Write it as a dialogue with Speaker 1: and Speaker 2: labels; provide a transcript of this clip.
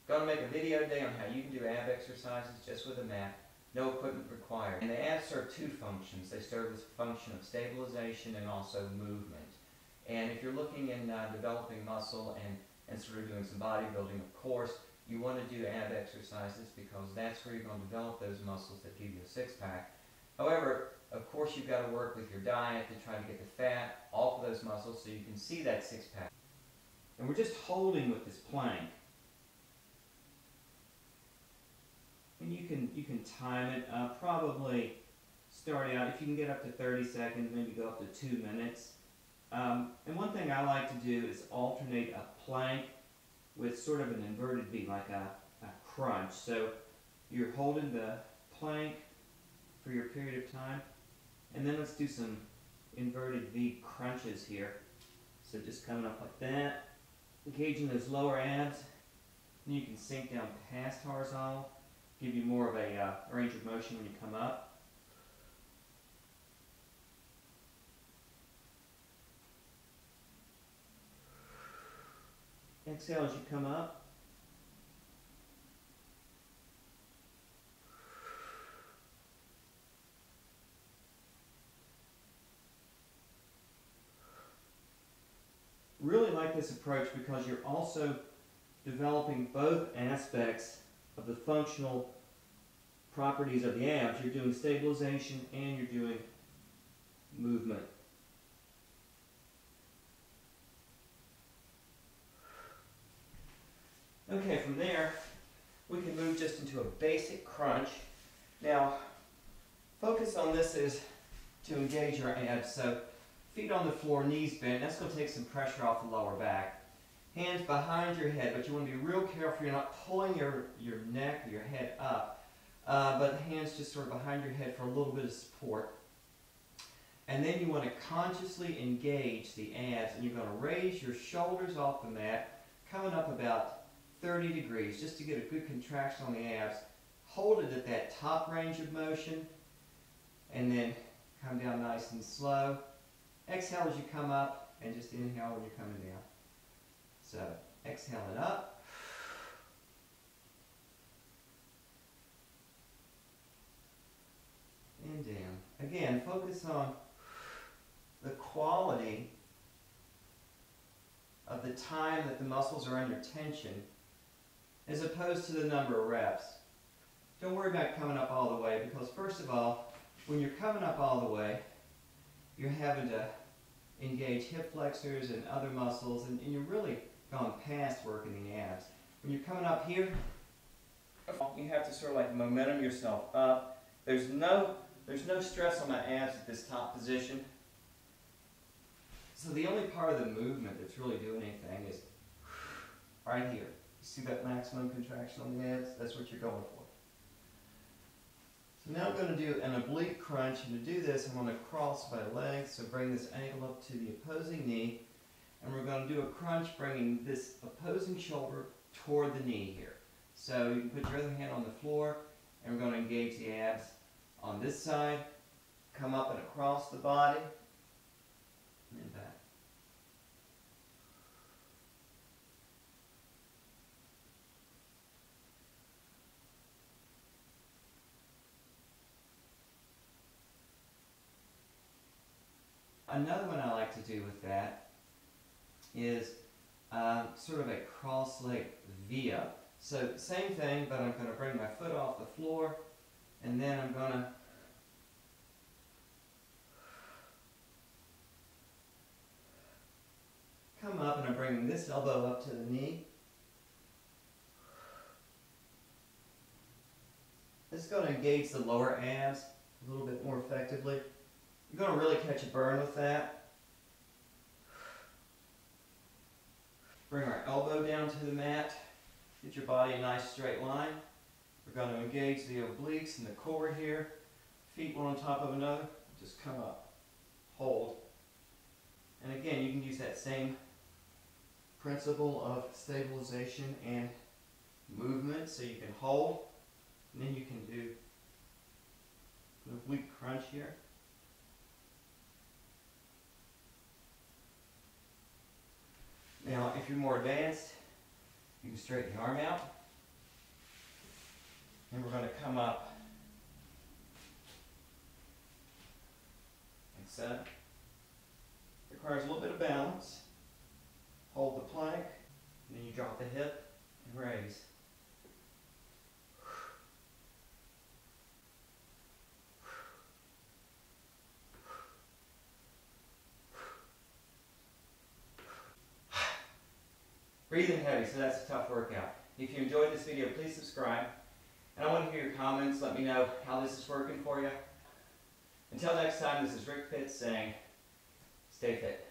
Speaker 1: Going to make a video today on how you can do ab exercises just with a mat, no equipment required. And the abs serve two functions. They serve as a function of stabilization and also movement. And if you're looking in developing muscle and sort of doing some bodybuilding, of course, you want to do ab exercises because that's where you're going to develop those muscles that give you a six-pack. However, of course, you've got to work with your diet to try to get the fat off of those muscles so you can see that six-pack. And we're just holding with this plank. And you can time it, probably start out, if you can get up to 30 seconds, maybe go up to 2 minutes. And one thing I like to do is alternate a plank with sort of an inverted V, like a crunch. So you're holding the plank for your period of time, and then let's do some inverted V crunches here. So just coming up like that, engaging those lower abs, and you can sink down past horizontal, give you more of a range of motion when you come up. Exhale as you come up. Really like this approach because you're also developing both aspects of the functional properties of the abs. You're doing stabilization and you're doing movement. Okay, from there, we can move just into a basic crunch. Now, focus on this is to engage your abs. So, feet on the floor, knees bent. That's going to take some pressure off the lower back. Hands behind your head, but you want to be real careful. You're not pulling your neck or your head up, but the hands just sort of behind your head for a little bit of support. And then you want to consciously engage the abs, and you're going to raise your shoulders off the mat, coming up about 30 degrees, just to get a good contraction on the abs. Hold it at that top range of motion, and then come down nice and slow. Exhale as you come up, and just inhale when you're coming down. So, exhale it up. And down. Again, focus on the quality of the time that the muscles are under tension as opposed to the number of reps. Don't worry about coming up all the way because first of all, when you're coming up all the way, you're having to engage hip flexors and other muscles, and you're really gone past working the abs. When you're coming up here, you have to sort of like momentum yourself up. There's no stress on my abs at this top position. So the only part of the movement that's really doing anything is right here. You see that maximum contraction on the abs? That's what you're going for. So now I'm going to do an oblique crunch, and to do this I'm going to cross my legs, so bring this ankle up to the opposing knee, and we're going to do a crunch bringing this opposing shoulder toward the knee here. So you can put your other hand on the floor, and we're going to engage the abs on this side, come up and across the body, and then back. Another one I like to do with that is sort of a cross-leg V up. So same thing, but I'm going to bring my foot off the floor, and then I'm going to come up, and I'm bringing this elbow up to the knee. This is going to engage the lower abs a little bit more effectively. You're going to really catch a burn with that. Bring our elbow down to the mat. Get your body a nice straight line. We're going to engage the obliques and the core here. Feet one on top of another. Just come up. Hold. And again, you can use that same principle of stabilization and movement. So you can hold, and then you can do an oblique crunch here. Now, if you're more advanced, you can straighten the arm out. And we're going to come up like so. Requires a little bit of balance. Hold the plank, and then you drop the hip and raise. Breathing heavy, so that's a tough workout. If you enjoyed this video, please subscribe. And I want to hear your comments. Let me know how this is working for you. Until next time, this is Rick Pitts saying, stay fit.